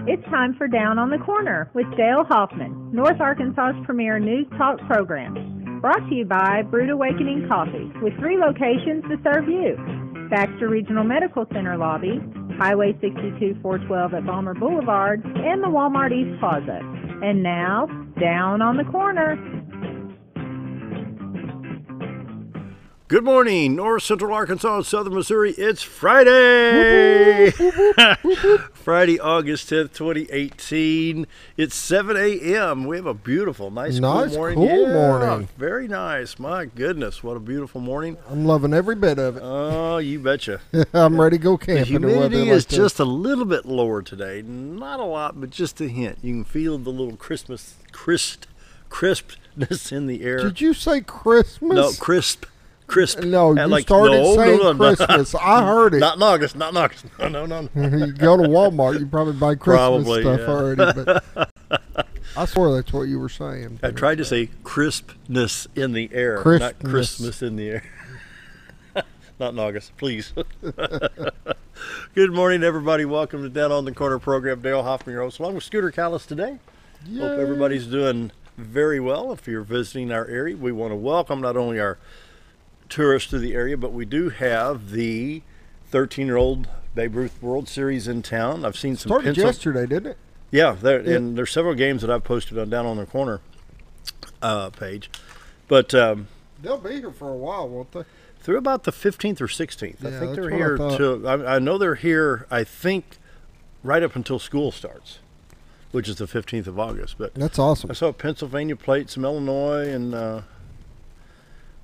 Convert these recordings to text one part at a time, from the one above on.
It's time for Down on the Corner with Dale Hoffman, North Arkansas's premier news talk program. Brought to you by Brewed Awakening Coffee, with 3 locations to serve you. Baxter Regional Medical Center lobby, Highway 62 412 at Balmer Boulevard, and the Walmart East Plaza. And now, Down on the Corner. Good morning, North Central Arkansas, Southern Missouri. It's Friday! Friday, August 10th, 2018. It's 7 a.m. We have a beautiful, nice cool morning. Cool morning. Very nice. My goodness, what a beautiful morning. I'm loving every bit of it. Oh, you betcha. I'm ready to go camping. The humidity is just a little bit lower today. Not a lot, but just a hint. You can feel the little crispness in the air. Did you say Christmas? No, crisp. No, you started saying Christmas. I heard it. Not in August. No. You go to Walmart, you probably buy Christmas stuff already. But I swore that's what you were saying. I tried to say crispness in the air, not Christmas in the air. Not in August, please. Good morning, everybody. Welcome to Down on the Corner program. Dale Hoffman, your host, along with Scooter Callis today. Yay. Hope everybody's doing very well. If you're visiting our area, we want to welcome not only our tourists to the area, but we do have the 13-year-old Babe Ruth World Series in town. I've seen some started yesterday, didn't it? Yeah, and there's several games that I've posted on Down on the Corner page. But they'll be here for a while, won't they? Through about the 15th or 16th. Yeah, I think they're here I know they're here, I think, right up until school starts, which is the 15th of August. But that's awesome. I saw Pennsylvania plate, some Illinois, and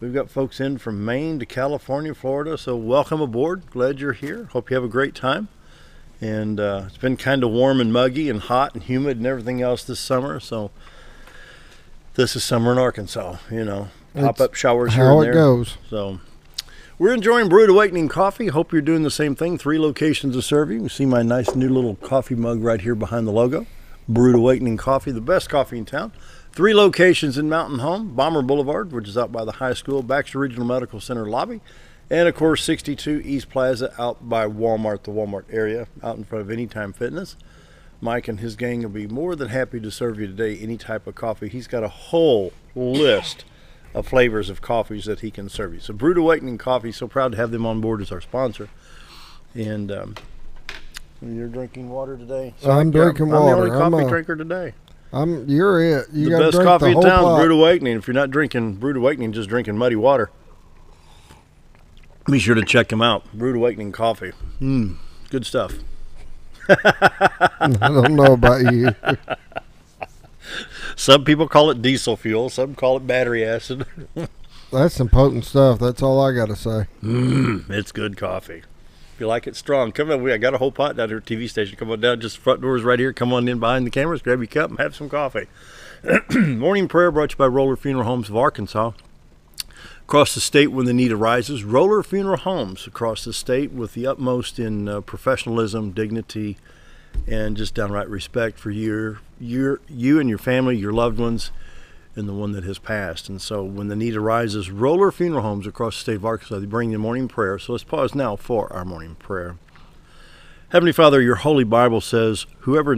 we've got folks in from Maine to California, Florida, so welcome aboard. Glad you're here. Hope you have a great time. And it's been kind of warm and muggy and hot and humid and everything else this summer, so this is summer in Arkansas, pop-up showers here and there. How it goes. So we're enjoying Brewed Awakening Coffee. Hope you're doing the same thing. 3 locations to serve you. You see my nice new little coffee mug right here behind the logo. Brewed Awakening Coffee, the best coffee in town. 3 locations in Mountain Home, Balmer Boulevard, which is out by the high school, Baxter Regional Medical Center lobby, and of course 62 East Plaza out by Walmart, the Walmart area, out in front of Anytime Fitness. Mike and his gang will be more than happy to serve you today any type of coffee. He's got a whole list of flavors of coffees that he can serve you. So Brewed Awakening Coffee, so proud to have them on board as our sponsor. And you're drinking water today? So I'm drinking water. I'm the only coffee drinker today. You're it. You the best coffee in town, Brewed Awakening. If you're not drinking Brewed Awakening, just drinking muddy water. Be sure to check them out. Brewed Awakening Coffee. Good stuff. I don't know about you. Some people call it diesel fuel. Some call it battery acid. That's some potent stuff. That's all I got to say. It's good coffee. If you like it strong, come on. I got a whole pot down here at TV station. Come on down. Just the front doors right here. Come on in behind the cameras. Grab your cup and have some coffee. Morning prayer brought to you by Roller Funeral Homes of Arkansas. Across the state when the need arises, Roller Funeral Homes across the state with the utmost in professionalism, dignity, and just downright respect for you and your family, your loved ones, and the one that has passed. And so when the need arises, Roller Funeral Homes across the state of Arkansas, they bring the morning prayer. So let's pause now for our morning prayer. Heavenly Father, your holy Bible says, whoever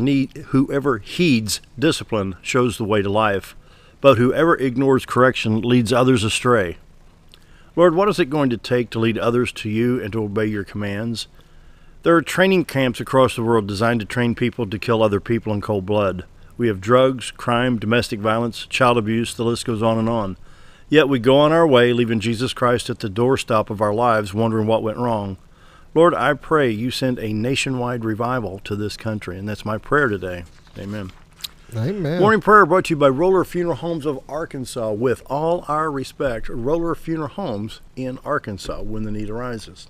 heeds discipline shows the way to life, but whoever ignores correction leads others astray. Lord, what is it going to take to lead others to you and to obey your commands? There are training camps across the world designed to train people to kill other people in cold blood. We have drugs, crime, domestic violence, child abuse, the list goes on and on. Yet we go on our way, leaving Jesus Christ at the doorstop of our lives, wondering what went wrong. Lord, I pray you send a nationwide revival to this country, and that's my prayer today. Amen. Amen. Morning prayer brought to you by Roller Funeral Homes of Arkansas. With all our respect, Roller Funeral Homes in Arkansas when the need arises.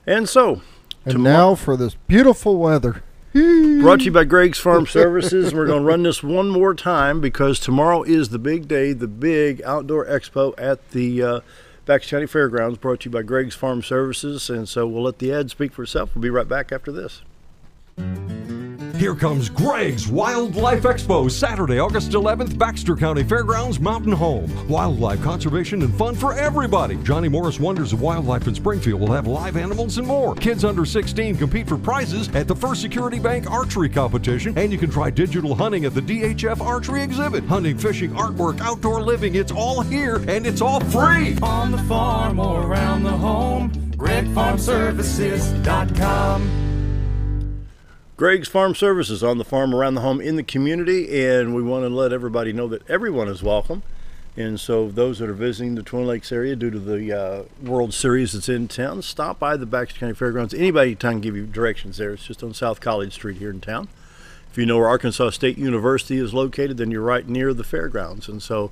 And so, now for this beautiful weather. Brought to you by Greg's Farm Services. We're going to run this one more time because tomorrow is the big day, the big outdoor expo at the Baxter County Fairgrounds, brought to you by Greg's Farm Services. And so we'll let the ad speak for itself. We'll be right back after this. Here comes Greg's Wildlife Expo, Saturday, August 11th, Baxter County Fairgrounds, Mountain Home. Wildlife conservation and fun for everybody. Johnny Morris Wonders of Wildlife in Springfield will have live animals and more. Kids under 16 compete for prizes at the First Security Bank Archery Competition, and you can try digital hunting at the DHF Archery Exhibit. Hunting, fishing, artwork, outdoor living, it's all here, and it's all free. On the farm or around the home, GregFarmServices.com. Greg's Farm Services, on the farm, around the home, in the community, and we want to let everybody know that everyone is welcome. And so those that are visiting the Twin Lakes area due to the World Series that's in town, stop by the Baxter County Fairgrounds. Anybody in town can give you directions there. It's just on South College Street here in town. If you know where Arkansas State University is located, then you're right near the fairgrounds. And so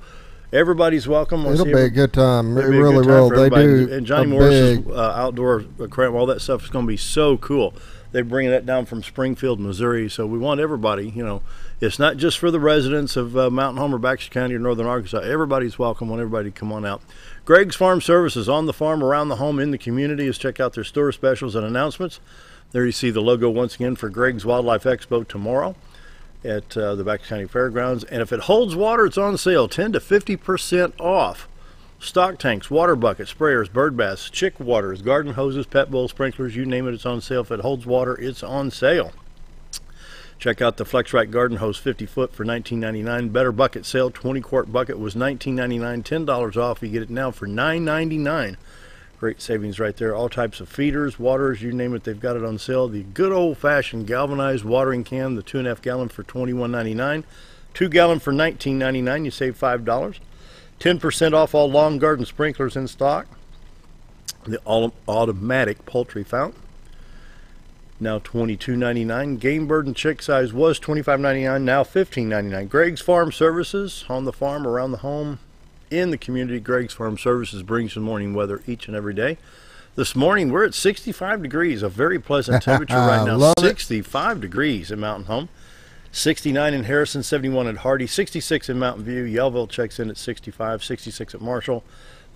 everybody's welcome. It'll be a good time. It really will. They do. And Johnny Morris's outdoor aquarium, all that stuff is going to be so cool. They're bringing that down from Springfield, Missouri. So we want everybody, you know, it's not just for the residents of Mountain Home or Baxter County or Northern Arkansas. Everybody's welcome. Want everybody to come on out. Greg's Farm Services, on the farm, around the home, in the community. Is check out their store specials and announcements. There you see the logo once again for Greg's Wildlife Expo tomorrow at the Baxter County Fairgrounds. And if it holds water, it's on sale, 10 to 50% off. Stock tanks, water buckets, sprayers, bird baths, chick waters, garden hoses, pet bowls, sprinklers, you name it, it's on sale. If it holds water, it's on sale. Check out the FlexRite garden hose, 50 foot for $19.99. Better bucket sale, 20-quart bucket was $19.99, $10 off. You get it now for $9.99. Great savings right there. All types of feeders, waters, you name it, they've got it on sale. The good old-fashioned galvanized watering can, the 2.5 gallon for $21.99. 2 gallon for $19.99, you save $5. 10% off all lawn garden sprinklers in stock. The automatic poultry fountain, now $22.99. Game bird and chick size was $25.99, now $15.99. Greg's Farm Services, on the farm, around the home, in the community. Greg's Farm Services brings you morning weather each and every day. This morning we're at 65 degrees, a very pleasant temperature right now. 65 degrees in Mountain Home. 69 in Harrison, 71 at Hardy, 66 in Mountain View. Yellville checks in at 65, 66 at Marshall.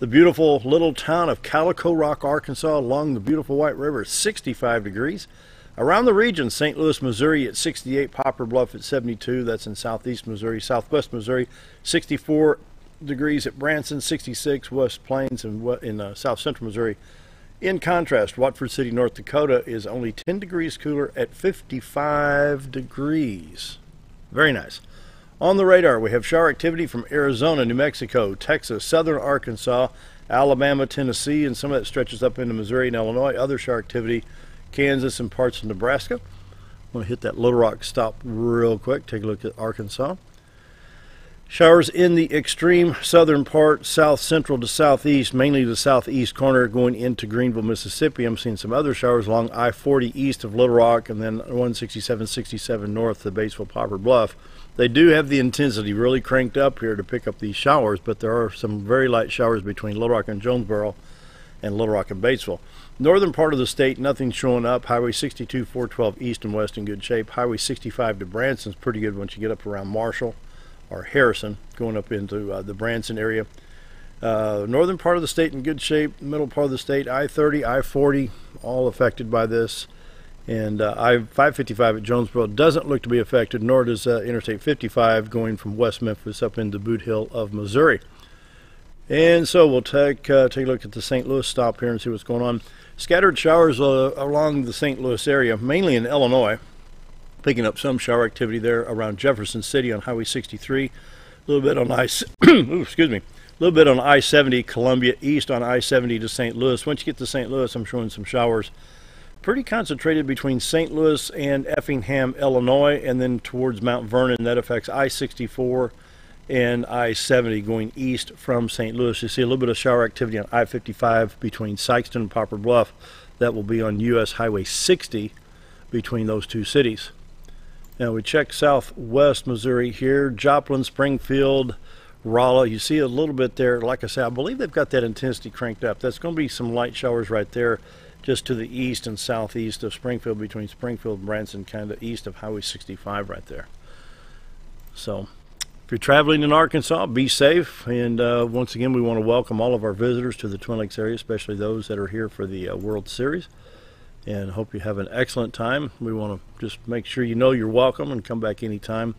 The beautiful little town of Calico Rock, Arkansas, along the beautiful White River, 65 degrees. Around the region, St. Louis, Missouri at 68, Poplar Bluff at 72, that's in southeast Missouri. Southwest Missouri, 64 degrees at Branson, 66 West Plains in south central Missouri. In contrast, Watford City, North Dakota is only 10 degrees cooler at 55 degrees. Very nice. On the radar, we have shower activity from Arizona, New Mexico, Texas, southern Arkansas, Alabama, Tennessee, and some of that stretches up into Missouri and Illinois. Other shower activity, Kansas and parts of Nebraska. I'm going to hit that Little Rock stop real quick. Take a look at Arkansas. Showers in the extreme southern part, south central to southeast, mainly the southeast corner going into Greenville, Mississippi. I'm seeing some other showers along I-40 east of Little Rock, and then 167, 67 north to Batesville, Poplar Bluff. They do have the intensity really cranked up here to pick up these showers, but there are some very light showers between Little Rock and Jonesboro and Little Rock and Batesville. Northern part of the state, nothing showing up. Highway 62, 412 east and west in good shape. Highway 65 to Branson's pretty good once you get up around Marshall or Harrison, going up into the Branson area. Northern part of the state in good shape. Middle part of the state, I-30, I-40, all affected by this. And I-555 at Jonesboro doesn't look to be affected, nor does Interstate 55 going from West Memphis up into Boot Hill of Missouri. And so we'll take a look at the St. Louis stop here and see what's going on. Scattered showers along the St. Louis area, mainly in Illinois. Picking up some shower activity there around Jefferson City on Highway 63. A little bit on I-70, Columbia east on I-70 to St. Louis. Once you get to St. Louis, I'm showing some showers. Pretty concentrated between St. Louis and Effingham, Illinois, and then towards Mount Vernon. That affects I-64 and I-70 going east from St. Louis. You see a little bit of shower activity on I-55 between Sikeston and Poplar Bluff. That will be on U.S. Highway 60 between those two cities. Now we check southwest Missouri here, Joplin, Springfield, Rolla. You see a little bit there. Like I said, I believe they've got that intensity cranked up. That's going to be some light showers right there just to the east and southeast of Springfield, between Springfield and Branson, kind of east of Highway 65 right there. So if you're traveling in Arkansas, be safe. And once again, we want to welcome all of our visitors to the Twin Lakes area, especially those that are here for the World Series. and hope you have an excellent time. We want to just make sure you know you're welcome and come back anytime.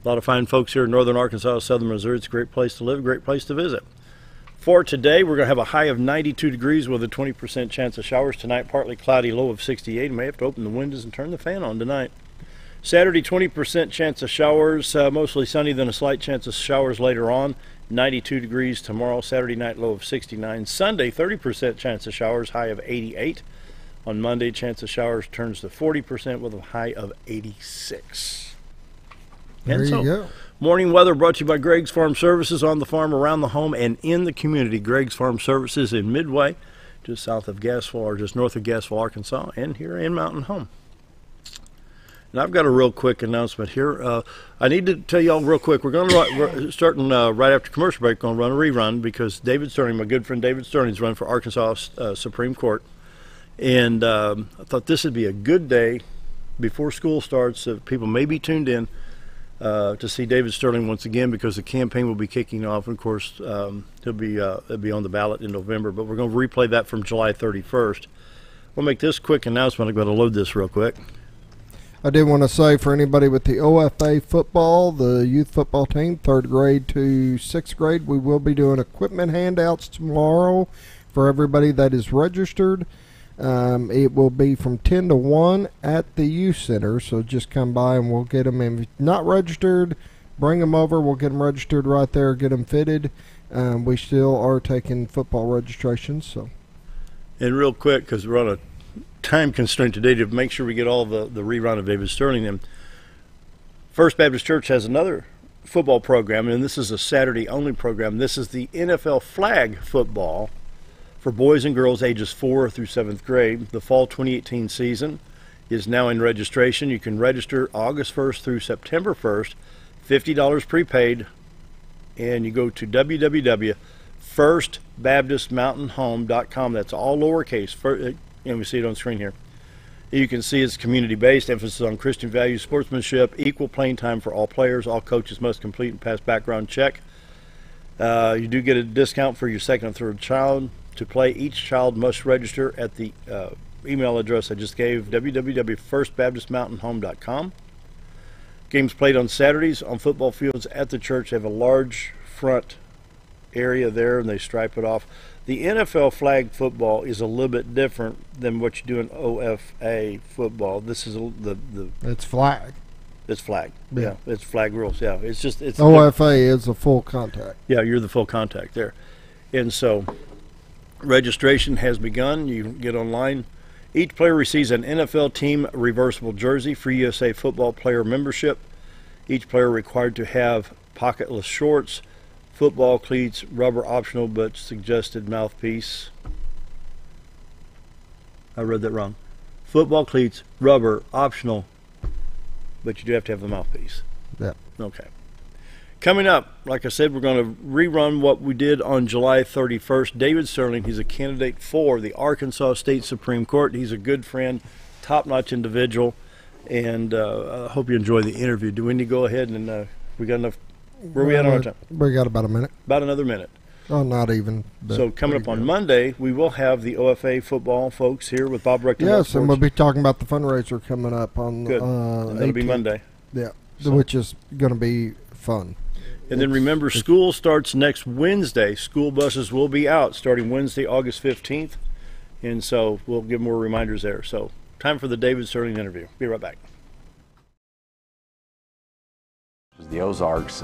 A lot of fine folks here in northern Arkansas, southern Missouri. It's a great place to live, a great place to visit. For today, we're going to have a high of 92 degrees with a 20% chance of showers. Tonight, partly cloudy, low of 68. You may have to open the windows and turn the fan on tonight. Saturday, 20% chance of showers, mostly sunny, then a slight chance of showers later on. 92 degrees tomorrow, Saturday night, low of 69. Sunday, 30% chance of showers, high of 88. On Monday, chance of showers turns to 40% with a high of 86. There you go. Morning weather brought to you by Greg's Farm Services, on the farm, around the home, and in the community. Greg's Farm Services in Midway, just south of Gasville, or just north of Gasville, Arkansas, and here in Mountain Home. And I've got a real quick announcement here. I need to tell you all real quick, we're starting right after commercial break, going to run a rerun because David Sterling, my good friend David Sterling, is running for Arkansas Supreme Court. And I thought this would be a good day before school starts, so people may be tuned in to see David Sterling once again, because the campaign will be kicking off. And of course, he'll be on the ballot in November, but we're going to replay that from July 31st. We'll make this quick announcement. I'm going to load this real quick. I did want to say, for anybody with the OFA football, the youth football team, 3rd grade to 6th grade, we will be doing equipment handouts tomorrow for everybody that is registered. It will be from 10 to 1 at the youth center, so just come by and we'll get them. And if you're not registered, bring them over. We'll get them registered right there, get them fitted. We still are taking football registrations. So. And real quick, because we're on a time constraint today to make sure we get all the rerun of David Sterling in. First Baptist Church has another football program, and this is a Saturday-only program. This is the NFL flag football for boys and girls ages 4 through 7th grade. The fall 2018 season is now in registration. You can register August 1st through September 1st, $50 prepaid, and you go to www.firstbaptistmountainhome.com. That's all lowercase. And we see it on screen here. You can see it's community-based, emphasis on Christian values, sportsmanship, equal playing time for all players. All coaches must complete and pass background check. You do get a discount for your second and third child. To play, each child must register at the email address I just gave, www.firstbaptistmountainhome.com. Games played on Saturdays on football fields at the church. They have a large front area there, and they stripe it off. The NFL flag football is a little bit different than what you do in OFA football. This is it's flag. It's flag. Yeah, it's flag rules. Yeah, it's OFA is a full contact. Yeah, you're the full contact there, and so registration has begun. You can get online. Each player receives an NFL team reversible jersey, free USA football player membership. Each player required to have pocketless shorts, football cleats, rubber optional but suggested mouthpiece. I read that wrong. Football cleats, rubber optional, but you do have to have the mouthpiece. Yeah. Okay. Coming up, like I said, we're going to rerun what we did on July 31st. David Sterling, he's a candidate for the Arkansas State Supreme Court. He's a good friend, top-notch individual, and I hope you enjoy the interview. Do we need to go ahead and we got enough? Where are we at on our time? We got about a minute. About another minute. Oh, not even. So coming up on Monday, we will have the OFA football folks here with Bob Rector. Yes, and we'll be talking about the fundraiser coming up on Good. And that'll be Monday. Yeah, which is going to be fun. And then remember, school starts next Wednesday. School buses will be out starting Wednesday, August 15th. And so we'll give more reminders there. So time for the David Sterling interview. Be right back. The Ozarks,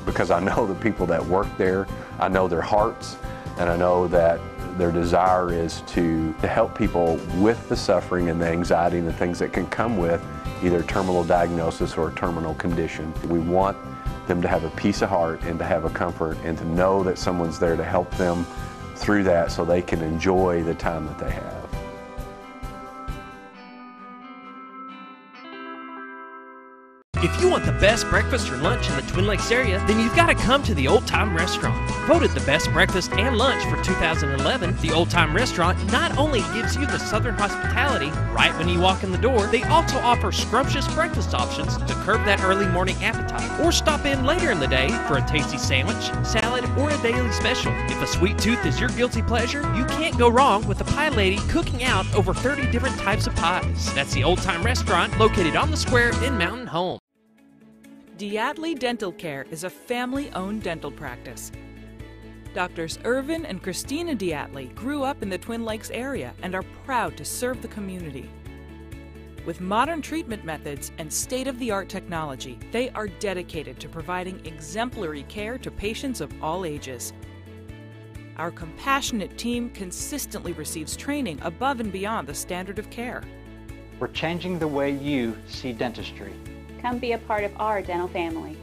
because I know the people that work there, I know their hearts, and I know that their desire is to help people with the suffering and the anxiety and the things that can come with either a terminal diagnosis or a terminal condition. We want them to have a peace of heart and to have a comfort and to know that someone's there to help them through that so they can enjoy the time that they have. If you want the best breakfast or lunch in the Twin Lakes area, then you've got to come to the Old Time Restaurant. Voted the best breakfast and lunch for 2011, the Old Time Restaurant not only gives you the Southern hospitality right when you walk in the door, they also offer scrumptious breakfast options to curb that early morning appetite. Or stop in later in the day for a tasty sandwich, salad, or a daily special. If a sweet tooth is your guilty pleasure, you can't go wrong with the Pie Lady cooking out over 30 different types of pies. That's the Old Time Restaurant located on the square in Mountain Home. Diatley Dental Care is a family-owned dental practice. Doctors Irvin and Christina Diatley grew up in the Twin Lakes area and are proud to serve the community. With modern treatment methods and state-of-the-art technology, they are dedicated to providing exemplary care to patients of all ages. Our compassionate team consistently receives training above and beyond the standard of care. We're changing the way you see dentistry. Come be a part of our dental family.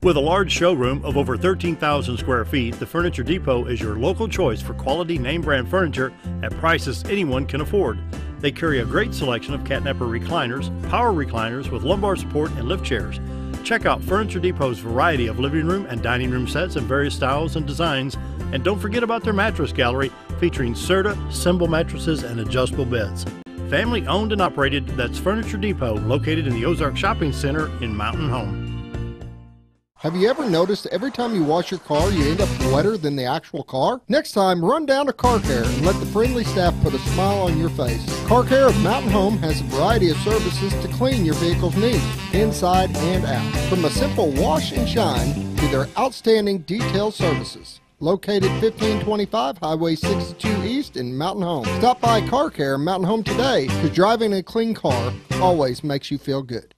With a large showroom of over 13,000 square feet, the Furniture Depot is your local choice for quality name brand furniture at prices anyone can afford. They carry a great selection of catnapper recliners, power recliners with lumbar support and lift chairs. Check out Furniture Depot's variety of living room and dining room sets in various styles and designs. And don't forget about their mattress gallery featuring Serta, Symbol mattresses, and adjustable beds. Family owned and operated, that's Furniture Depot, located in the Ozark Shopping Center in Mountain Home. Have you ever noticed every time you wash your car, you end up wetter than the actual car? Next time, run down to Car Care and let the friendly staff put a smile on your face. Car Care of Mountain Home has a variety of services to clean your vehicle's needs, inside and out. From a simple wash and shine to their outstanding detail services. Located 1525 Highway 62 East in Mountain Home. Stop by Car Care in Mountain Home today, because driving a clean car always makes you feel good.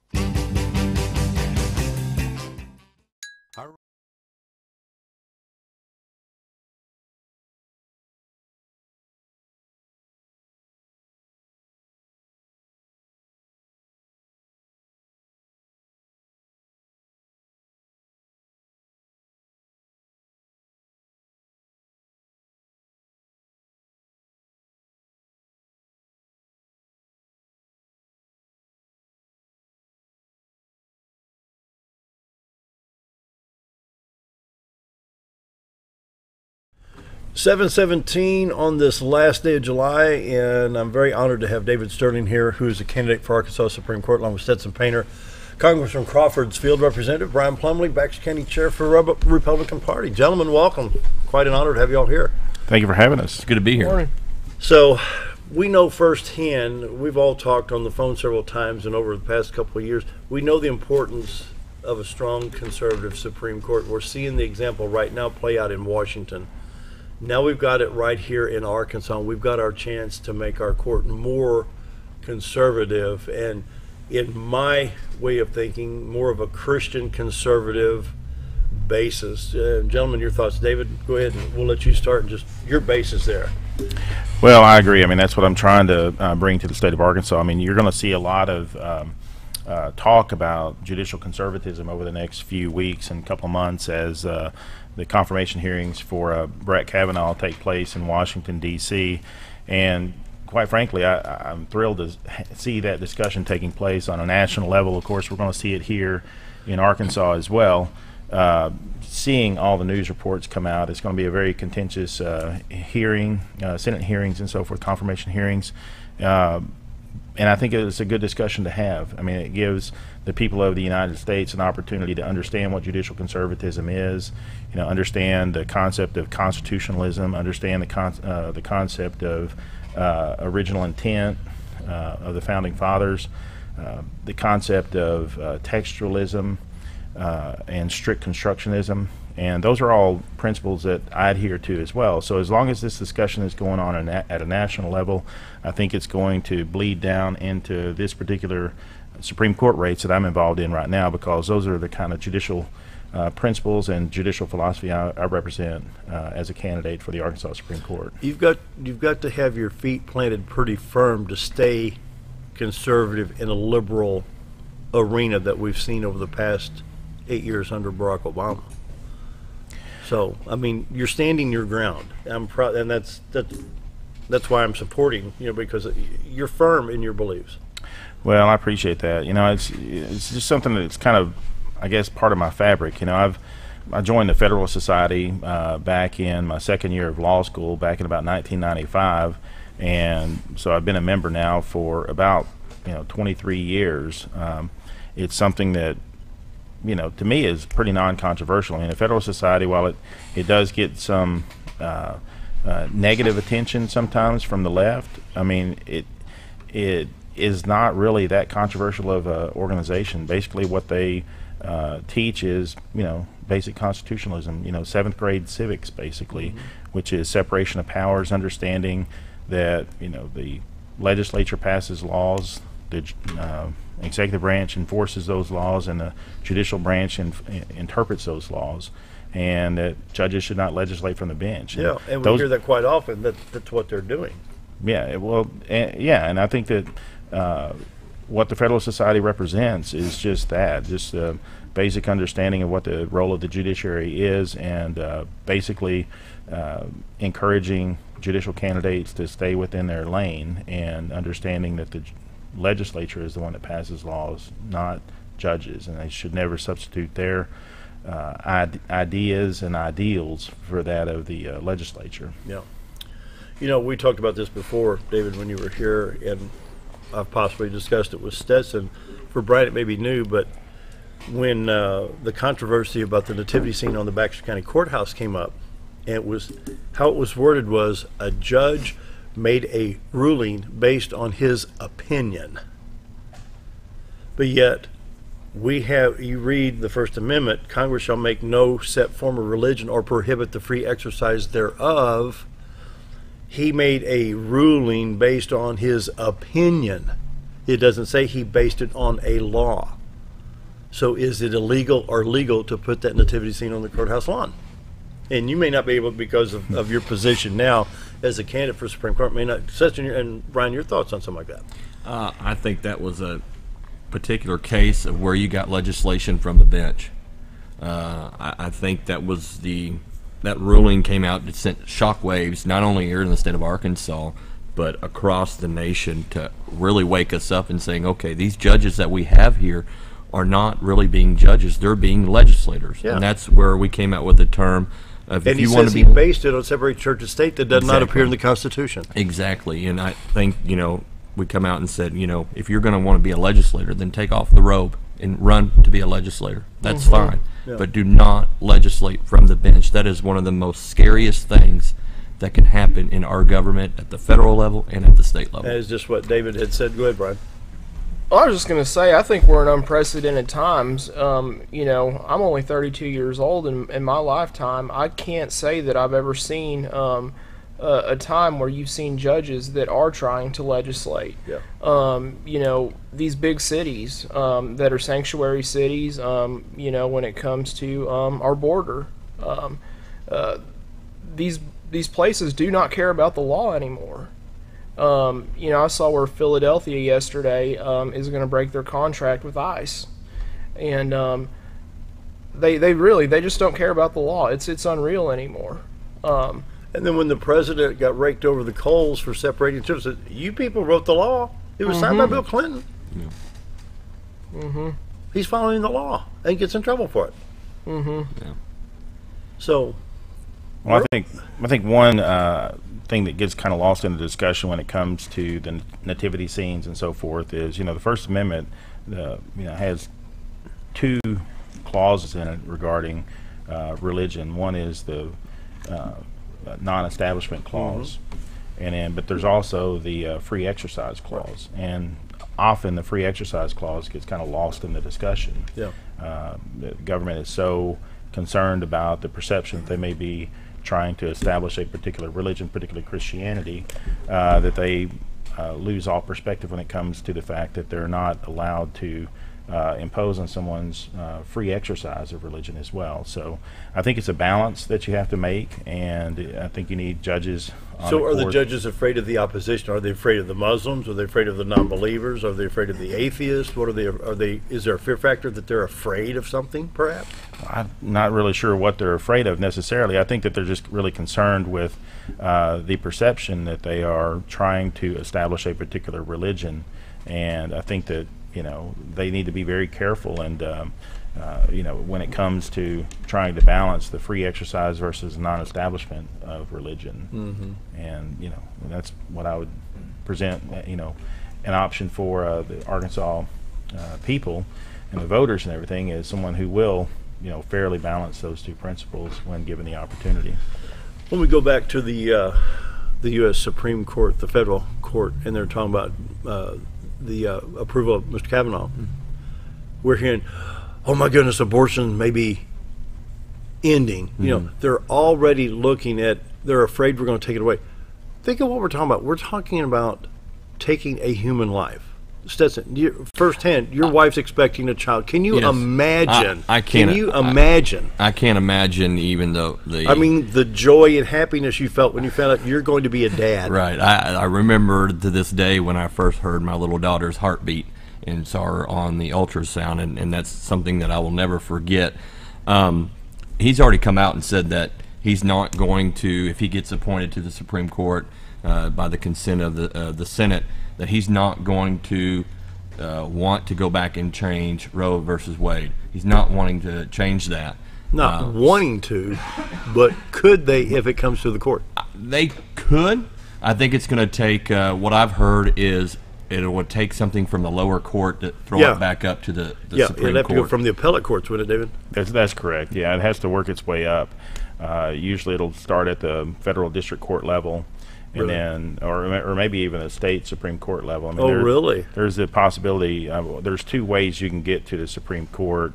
.717 on this last day of July, and I'm very honored to have David Sterling here, who is a candidate for Arkansas Supreme Court, along with Stetson Painter, Congressman Crawford's field representative, Brian Plumley, Baxter County Chair for the Republican Party. Gentlemen, welcome. Quite an honor to have you all here. Thank you for having us. It's good to be here. Morning. So, we know firsthand, we've all talked on the phone several times and over the past couple of years, we know the importance of a strong conservative Supreme Court. We're seeing the example right now play out in Washington. Now we've got it right here in Arkansas. We've got our chance to make our court more conservative and, in my way of thinking, more of a Christian conservative basis. Gentlemen, your thoughts. David, go ahead and we'll let you start and just your basis there. Well, I agree. I mean, that's what I'm trying to bring to the state of Arkansas. I mean, you're going to see a lot of talk about judicial conservatism over the next few weeks and couple of months as the confirmation hearings for Brett Kavanaugh take place in Washington, D.C. And quite frankly, I'm thrilled to see that discussion taking place on a national level. Of course, we're going to see it here in Arkansas as well. Seeing all the news reports come out, it's going to be a very contentious hearing, Senate hearings and so forth, confirmation hearings. And I think it's a good discussion to have. I mean, it gives the people of the United States an opportunity to understand what judicial conservatism is, understand the concept of constitutionalism, understand the concept of original intent of the founding fathers, the concept of textualism and strict constructionism. And those are all principles that I adhere to as well. So as long as this discussion is going on at a national level, I think it's going to bleed down into this particular Supreme Court race that I'm involved in right now, because those are the kind of judicial principles and judicial philosophy I represent as a candidate for the Arkansas Supreme Court. You've got to have your feet planted pretty firm to stay conservative in a liberal arena that we've seen over the past 8 years under Barack Obama. So, I mean, you're standing your ground. I'm proud, and that's That's why I'm supporting, because you're firm in your beliefs. Well, I appreciate that. It's just something that's kind of, I guess, part of my fabric. I joined the Federalist Society back in my second year of law school back in about 1995, and so I've been a member now for about 23 years. It's something that to me is pretty non-controversial. The Federalist Society, while it does get some negative attention sometimes from the left, it is not really that controversial of an organization. Basically, what they teach is basic constitutionalism, 7th grade civics, basically, which is separation of powers, understanding that the legislature passes laws, the executive branch enforces those laws, and the judicial branch interprets those laws, and that judges should not legislate from the bench. Yeah, and we hear that quite often. That's what they're doing. Yeah, well, and I think that what the Federalist Society represents is just that, just a basic understanding of what the role of the judiciary is, and basically encouraging judicial candidates to stay within their lane, and understanding that the legislature is the one that passes laws, not judges, and they should never substitute their ideas and ideals for that of the legislature. Yeah. We talked about this before, David, when you were here, and I've possibly discussed it with Stetson. For Brian, it may be new, but when the controversy about the nativity scene on the Baxter County Courthouse came up, and how it was worded was a judge made a ruling based on his opinion. But yet, you read the First Amendment, Congress shall make no set form of religion or prohibit the free exercise thereof. He made a ruling based on his opinion. It doesn't say he based it on a law. So is it illegal or legal to put that nativity scene on the courthouse lawn? And you may not be able, because of your position now as a candidate for Supreme Court, may not. And Brian, your thoughts on something like that? I think that was a particular case of where you got legislation from the bench. I think that ruling came out, it sent shockwaves not only here in the state of Arkansas, but across the nation, to really wake us up and saying, okay, these judges that we have here are not really being judges, they're being legislators. Yeah. And that's where we came out with the term of, and if he based it on separate church and state that does not appear in the Constitution. Exactly. And I think, we come out and said, if you're going to want to be a legislator, then take off the robe and run to be a legislator. That's fine. Yeah. But do not legislate from the bench. That is one of the most scariest things that can happen in our government at the federal level and at the state level. That is just what David had said. Go ahead, Brian. Well, I was just going to say, I think we're in unprecedented times. I'm only 32 years old, and in my lifetime, I can't say that I've ever seen a time where you've seen judges that are trying to legislate. Yeah. These big cities that are sanctuary cities, when it comes to our border, these places do not care about the law anymore. I saw where Philadelphia yesterday is going to break their contract with ICE, and they just don't care about the law. It's unreal anymore. And then when the president got raked over the coals for separating churches, said, you people wrote the law. It was signed by Bill Clinton. Yeah. He's following the law and gets in trouble for it. Yeah. So, well, I think one thing that gets kind of lost in the discussion when it comes to the nativity scenes and so forth is, the First Amendment, has two clauses in it regarding religion. One is the non-establishment clause, but there's also the free exercise clause, and often the free exercise clause gets kind of lost in the discussion. Yeah. The government is so concerned about the perception that they may be trying to establish a particular religion, particularly Christianity, that they lose all perspective when it comes to the fact that they're not allowed to impose on someone's free exercise of religion as well. So I think it's a balance that you have to make, and I think you need judges on So the are the court. judges afraid of the opposition? Are they afraid of the Muslims? Are they afraid of the non-believers? Are they afraid of the atheists? What are they? Is there a fear factor that they're afraid of something, perhaps? I'm not really sure what they're afraid of necessarily. I think that they're just really concerned with the perception that they are trying to establish a particular religion, and I think that they need to be very careful, and when it comes to trying to balance the free exercise versus non-establishment of religion, and that's what I would present. An option for the Arkansas people and the voters and everything is someone who will fairly balance those two principles when given the opportunity. When we go back to the U.S. Supreme Court, the federal court, and they're talking about the approval of Mr. Kavanaugh, we're hearing, oh my goodness, abortion may be ending. They're already looking at, they're afraid we're going to take it away. Think of what we're talking about. We're talking about taking a human life. Stetson, firsthand, your wife's expecting a child. Can you imagine? I can't. Can you imagine? I can't imagine even though the joy and happiness you felt when you found out you're going to be a dad. Right. I remember to this day when I first heard my little daughter's heartbeat and saw her on the ultrasound, and that's something that I will never forget. He's already come out and said that he's not going to, if he gets appointed to the Supreme Court by the consent of the Senate, that he's not going to want to go back and change Roe versus Wade. He's not wanting to change that. Not wanting to, but could they if it comes to the court? They could. I think it's going to take, what I've heard is it would take something from the lower court to throw it back up to the Supreme Court. It'd have to go from the appellate courts, wouldn't it, David? That's correct. Yeah, it has to work its way up. Usually it'll start at the federal district court level, and then, or maybe even a state Supreme Court level. I mean, really? There's a possibility. There's two ways you can get to the Supreme Court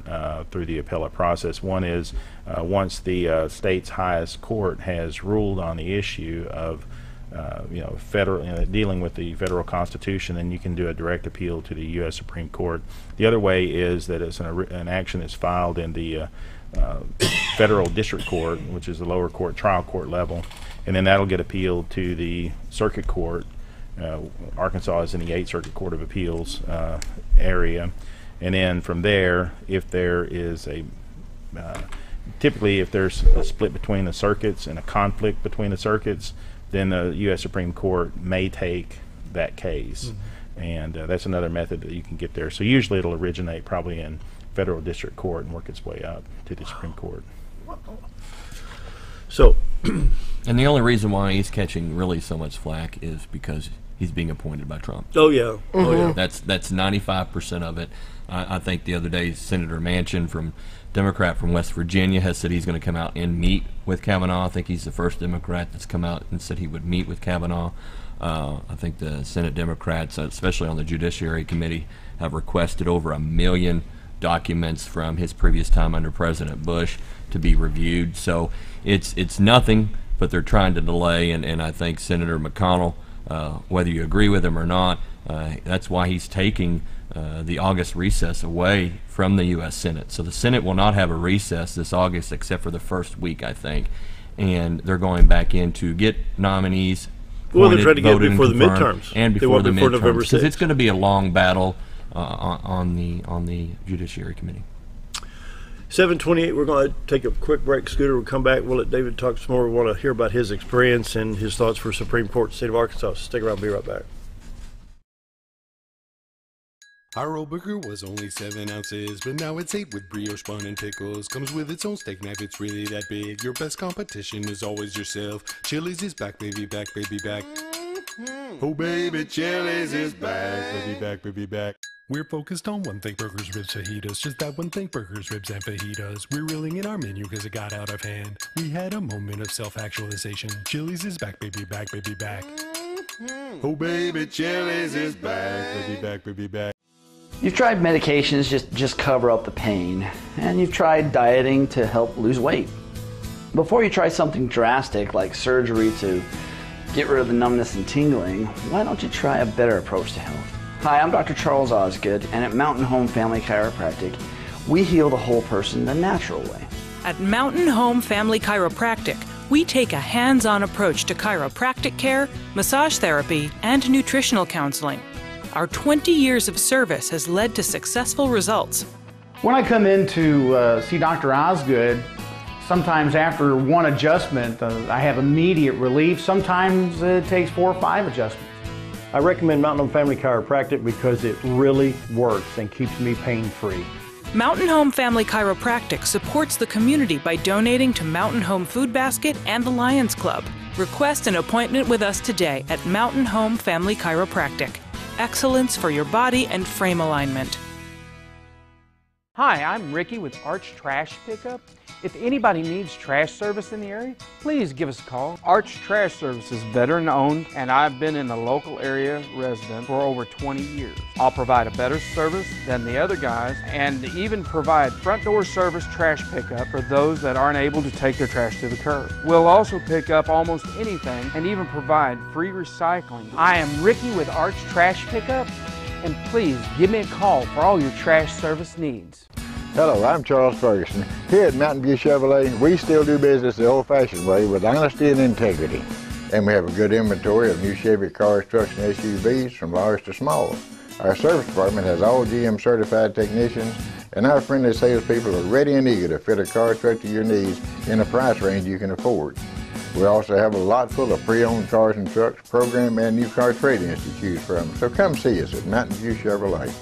through the appellate process. One is once the state's highest court has ruled on the issue of federal dealing with the federal Constitution, then you can do a direct appeal to the U.S. Supreme Court. The other way is that it's an action that's filed in the federal district court, which is the lower court, trial court level, and then that'll get appealed to the circuit court. Arkansas is in the 8th Circuit Court of Appeals area, and then from there, if there is typically if there's a split between the circuits and a conflict between the circuits, then the U.S. Supreme Court may take that case, and that's another method that you can get there. So usually it'll originate probably in federal district court and work its way up to the Supreme Court. So, and the only reason why he's catching really so much flack is because he's being appointed by Trump. Oh yeah, oh yeah. That's 95% of it. I think the other day Senator Manchin, Democrat from West Virginia, has said he's going to come out and meet with Kavanaugh. I think he's the first Democrat that's come out and said he would meet with Kavanaugh. I think the Senate Democrats, especially on the Judiciary Committee, have requested over 1 million documents from his previous time under President Bush to be reviewed. So it's nothing, but they're trying to delay, and I think Senator McConnell, whether you agree with him or not, that's why he's taking the August recess away from the U.S. Senate. So the Senate will not have a recess this August except for the first week, I think, and they're going back in to get nominees. Well, they're trying to get it before the midterms midterms. and before the November midterms, 6th. because it's going to be a long battle on the Judiciary Committee. 7:28. We're going to take a quick break. Scooter, we'll come back. We'll let David talk some more. We want to hear about his experience and his thoughts for Supreme Court, state of Arkansas. Stick around. Be right back. Our old burger was only 7 ounces, but now it's 8 with brioche bun and pickles. Comes with its own steak knife, it's really that big. Your best competition is always yourself. Chili's is back, baby, back, baby, back. Oh, baby, Chili's is back, baby, back, baby, back. We're focused on one thing, burgers, ribs, fajitas. Just that one thing, burgers, ribs, and fajitas. We're reeling in our menu because it got out of hand. We had a moment of self-actualization. Chili's is back, baby, back, baby, back. Oh, baby, Chili's is back, baby, back, baby, back. You've tried medications just cover up the pain, and you've tried dieting to help lose weight. Before you try something drastic like surgery to get rid of the numbness and tingling, why don't you try a better approach to health? Hi, I'm Dr. Charles Osgood, and at Mountain Home Family Chiropractic, we heal the whole person the natural way. At Mountain Home Family Chiropractic, we take a hands-on approach to chiropractic care, massage therapy, and nutritional counseling. Our 20 years of service has led to successful results. When I come in to see Dr. Osgood, sometimes after one adjustment, I have immediate relief. Sometimes it takes 4 or 5 adjustments. I recommend Mountain Home Family Chiropractic because it really works and keeps me pain-free. Mountain Home Family Chiropractic supports the community by donating to Mountain Home Food Basket and the Lions Club. Request an appointment with us today at Mountain Home Family Chiropractic. Excellence for your body and frame alignment. Hi, I'm Ricky with Arch Trash Pickup. If anybody needs trash service in the area, please give us a call. Arch Trash Service is veteran owned, and I've been in the local area resident for over 20 years. I'll provide a better service than the other guys, and even provide front door service trash pickup for those that aren't able to take their trash to the curb. We'll also pick up almost anything and even provide free recycling. I am Ricky with Arch Trash Pickup, and please give me a call for all your trash service needs. Hello, I'm Charles Ferguson. Here at Mountain View Chevrolet, we still do business the old-fashioned way with honesty and integrity. And we have a good inventory of new Chevy cars, trucks, and SUVs from large to small. Our service department has all GM certified technicians, and our friendly salespeople are ready and eager to fit a car truck to your needs in a price range you can afford. We also have a lot full of pre-owned cars and trucks, program and new car trade-ins to choose from. So come see us at Mountain View Chevrolet.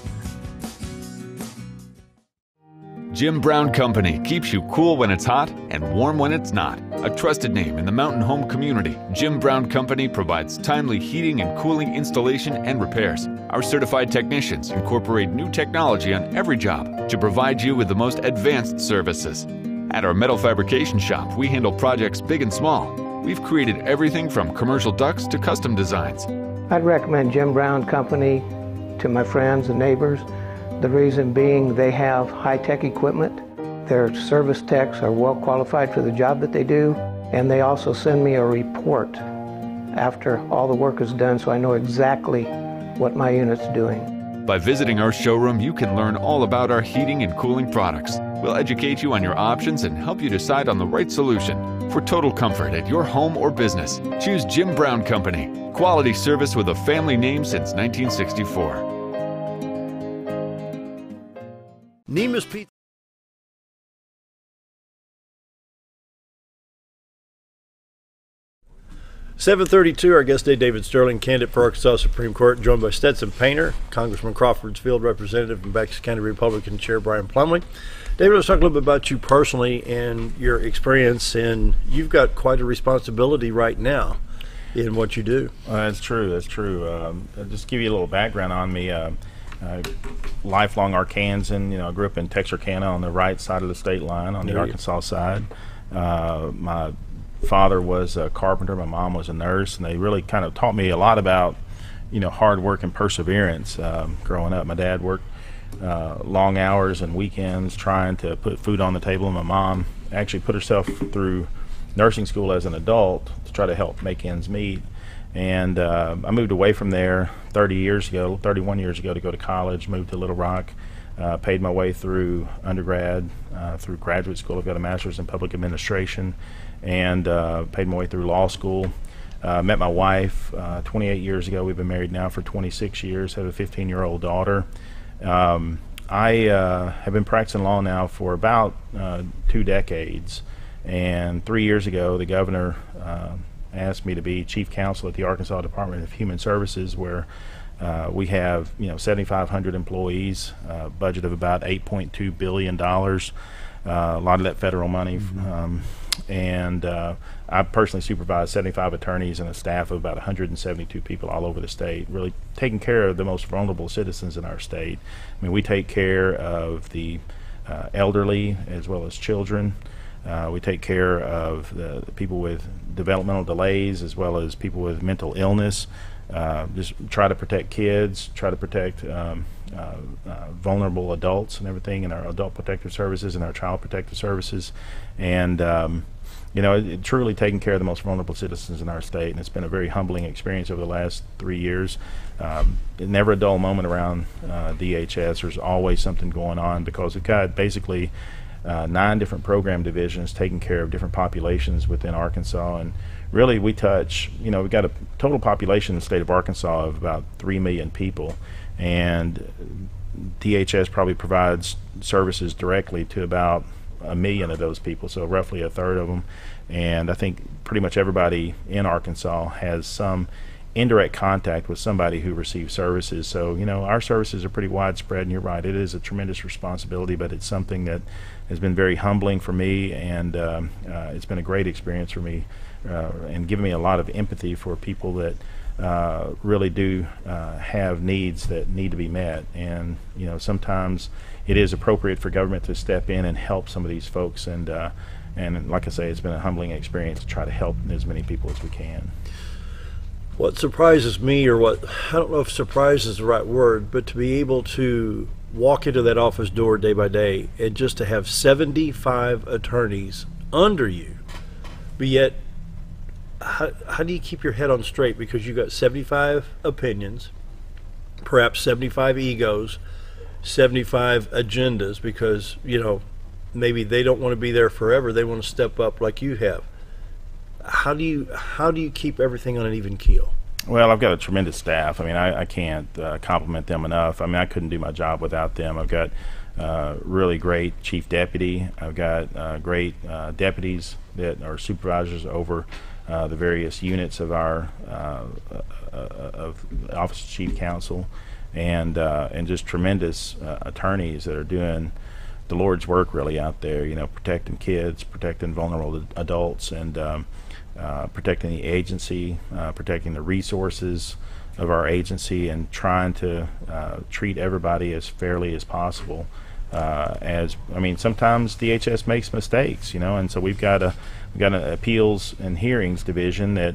Jim Brown Company keeps you cool when it's hot and warm when it's not. A trusted name in the mountain home community, Jim Brown Company provides timely heating and cooling installation and repairs. Our certified technicians incorporate new technology on every job to provide you with the most advanced services. At our metal fabrication shop, we handle projects big and small. We've created everything from commercial ducts to custom designs. I'd recommend Jim Brown Company to my friends and neighbors. The reason being they have high-tech equipment, their service techs are well qualified for the job that they do, and they also send me a report after all the work is done so I know exactly what my unit's doing. By visiting our showroom, you can learn all about our heating and cooling products. We'll educate you on your options and help you decide on the right solution. For total comfort at your home or business, choose Jim Brown Company. Quality service with a family name since 1964. Nemus Pizza. (7:32). Our guest today, David Sterling, candidate for Arkansas Supreme Court, joined by Stetson Painter, Congressman Crawfordsville Representative, and Baxter County Republican Chair Brian Plumley. David, let's talk a little bit about you personally and your experience. And you've got quite a responsibility right now in what you do. That's true. That's true. Just give you a little background on me. Lifelong Arkansan. You know, I grew up in Texarkana on the right side of the state line, on the Arkansas side. My father was a carpenter, my mom was a nurse, and they really kind of taught me a lot about, you know, hard work and perseverance. Growing up, my dad worked long hours and weekends trying to put food on the table, and my mom actually put herself through nursing school as an adult to try to help make ends meet. And I moved away from there 31 years ago to go to college, moved to Little Rock, paid my way through undergrad, through graduate school. I've got a master's in public administration, and paid my way through law school. Met my wife 28 years ago. We've been married now for 26 years, have a 15-year-old daughter. I have been practicing law now for about 2 decades, and 3 years ago the governor asked me to be chief counsel at the Arkansas Department of Human Services, where we have 7,500 employees, budget of about $8.2 billion, a lot of that federal money. And I personally supervise 75 attorneys and a staff of about 172 people all over the state, really taking care of the most vulnerable citizens in our state. I mean, we take care of the elderly as well as children. We take care of the people with developmental delays as well as people with mental illness. Just try to protect kids, try to protect vulnerable adults and everything in our adult protective services and our child protective services. And truly taking care of the most vulnerable citizens in our state, and it's been a very humbling experience over the last 3 years. Never a dull moment around DHS. There's always something going on because we've got basically 9 different program divisions taking care of different populations within Arkansas, and really we touch, we've got a total population in the state of Arkansas of about 3 million people, and DHS probably provides services directly to about 1 million of those people, so roughly a third of them. And I think pretty much everybody in Arkansas has some indirect contact with somebody who receives services. So our services are pretty widespread, and you're right, it is a tremendous responsibility, but it's something that has been very humbling for me, and it's been a great experience for me, and given me a lot of empathy for people that really do have needs that need to be met. And sometimes it is appropriate for government to step in and help some of these folks, and like I say, it's been a humbling experience to try to help as many people as we can. What surprises me, or what, I don't know if surprise is the right word, but to be able to walk into that office door day by day and just to have 75 attorneys under you, but yet how do you keep your head on straight, because you've got 75 opinions, perhaps 75 egos, 75 agendas, because maybe they don't want to be there forever, they want to step up like you have. How do you keep everything on an even keel? Well, I've got a tremendous staff. I mean, I can't compliment them enough. I mean, I couldn't do my job without them. I've got really great chief deputy. I've got great deputies that are supervisors over the various units of our of Office of Chief Counsel, and just tremendous attorneys that are doing the Lord's work really out there. Protecting kids, protecting vulnerable adults, and protecting the agency, protecting the resources of our agency, and trying to treat everybody as fairly as possible. Sometimes DHS makes mistakes, and so we've got an appeals and hearings division that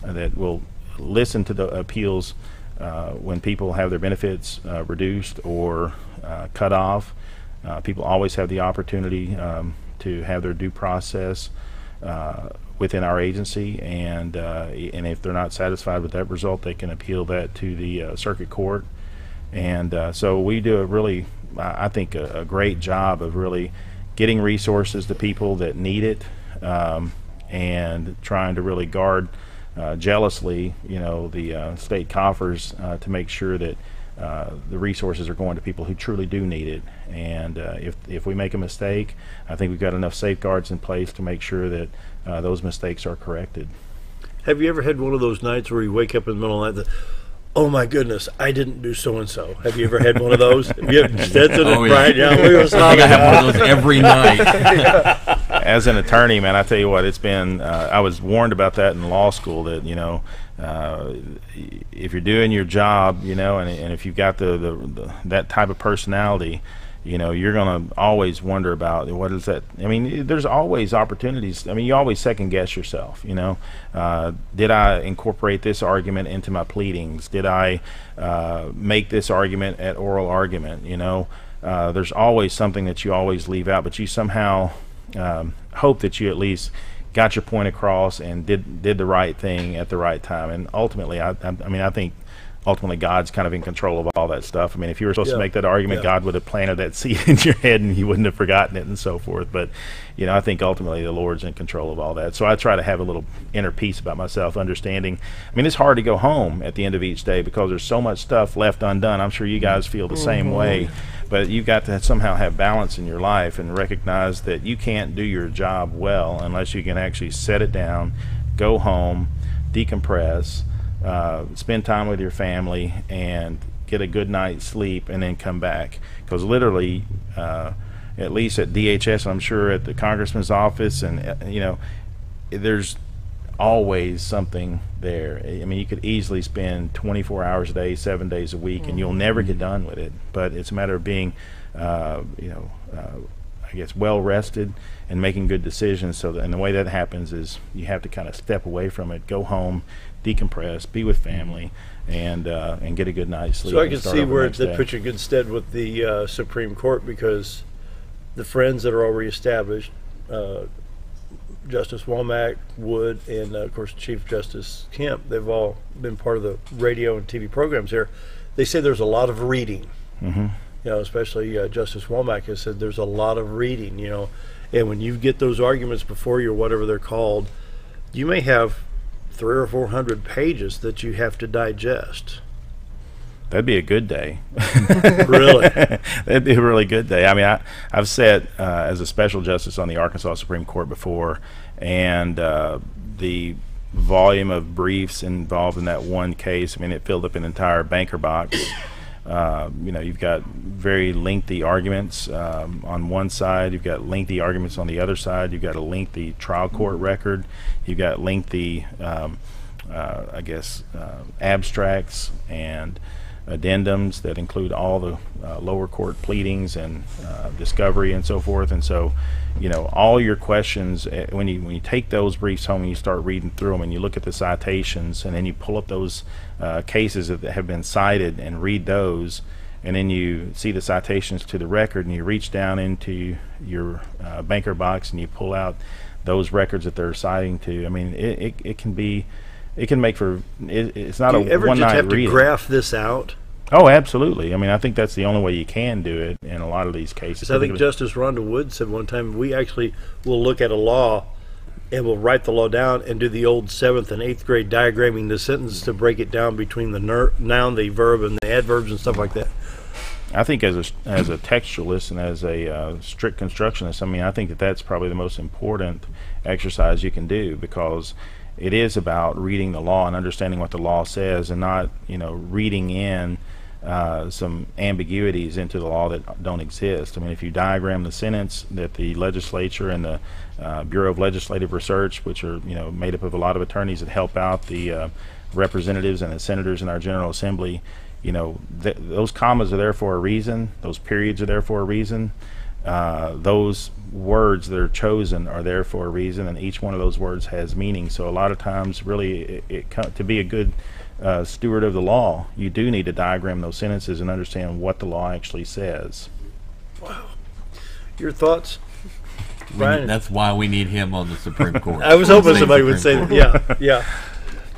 that will listen to the appeals when people have their benefits reduced or cut off. People always have the opportunity to have their due process within our agency, and if they're not satisfied with that result, they can appeal that to the circuit court. And so we do a really, I think, a great job of really getting resources to people that need it, and trying to really guard jealously, the state coffers to make sure that the resources are going to people who truly do need it. And if we make a mistake, I think we've got enough safeguards in place to make sure that those mistakes are corrected. Have you ever had one of those nights where you wake up in the middle of the night, oh my goodness, I didn't do so and so? Have you ever had one of those? Have you Stetson and Brian? Yeah, we were I think I have one of those every night. As an attorney, man, I tell you what, it's been. I was warned about that in law school, that if you're doing your job, and if you've got the that type of personality, you're going to always wonder about what is that. I mean, there's always opportunities. I mean, you always second guess yourself. Did I incorporate this argument into my pleadings? Did I make this argument at oral argument? There's always something that you always leave out, but you somehow hope that you at least got your point across and did the right thing at the right time. And ultimately, I think ultimately God's kind of in control of all that stuff. I mean, if you were supposed to make that argument, God would have planted that seed in your head and you wouldn't have forgotten it and so forth. But, I think ultimately the Lord's in control of all that. So I try to have a little inner peace about myself, understanding. I mean, it's hard to go home at the end of each day because there's so much stuff left undone. I'm sure you guys feel the same way. But you've got to somehow have balance in your life and recognize that you can't do your job well unless you can actually set it down, go home, decompress, spend time with your family, and get a good night's sleep, and then come back. Because literally, at least at DHS, I'm sure at the congressman's office, and there's always something there. I mean, you could easily spend 24 hours a day, 7 days a week, and you'll never get done with it. But it's a matter of being, I guess, well rested and making good decisions. And the way that happens is you have to kind of step away from it, go home, decompress, be with family, and get a good night's sleep. So I can see where that puts you in good stead with the Supreme Court, because the friends that are already established, Justice Womack, Wood, and of course Chief Justice Kemp. They've all been part of the radio and TV programs here. They say there's a lot of reading. Mm-hmm. You know, especially Justice Womack has said there's a lot of reading. You know, and when you get those arguments before you, or whatever they're called, you may have 300 or 400 pages that you have to digest. That'd be a good day. Really? That'd be a really good day. I mean, I've sat as a special justice on the Arkansas Supreme Court before, and the volume of briefs involved in that one case, I mean, it filled up an entire banker box. You know, you've got very lengthy arguments on one side, you've got lengthy arguments on the other side, you've got a lengthy trial court record, you've got lengthy, abstracts and addendums that include all the lower court pleadings and discovery and so forth. And so, you know, all your questions, when you take those briefs home and you start reading through them and you look at the citations and then you pull up those cases that have been cited and read those, and then you see the citations to the record and you reach down into your banker box and you pull out those records that they're citing to. I mean, it can be, it can make for, it's not a one-night reading. Do you ever just have to graph this out? Oh, absolutely. I mean, I think that's the only way you can do it in a lot of these cases. I think Justice Rhonda Wood said one time, we actually will look at a law and we'll write the law down and do the old 7th and 8th grade diagramming the sentence to break it down between the noun, the verb, and the adverbs and stuff like that. I think as a textualist and as a strict constructionist, I mean, I think that's probably the most important exercise you can do, because it is about reading the law and understanding what the law says, and not, you know, reading in some ambiguities into the law that don't exist. I mean, if you diagram the sentence that the legislature and the Bureau of Legislative Research, which are, you know, made up of a lot of attorneys that help out the representatives and the senators in our General Assembly, you know, those commas are there for a reason, those periods are there for a reason, those words that are chosen are there for a reason, and each one of those words has meaning. So a lot of times, really, to be a good steward of the law, you do need to diagram those sentences and understand what the law actually says. Wow. Your thoughts? Brian? That's why we need him on the Supreme Court. I was hoping somebody would say that. Yeah.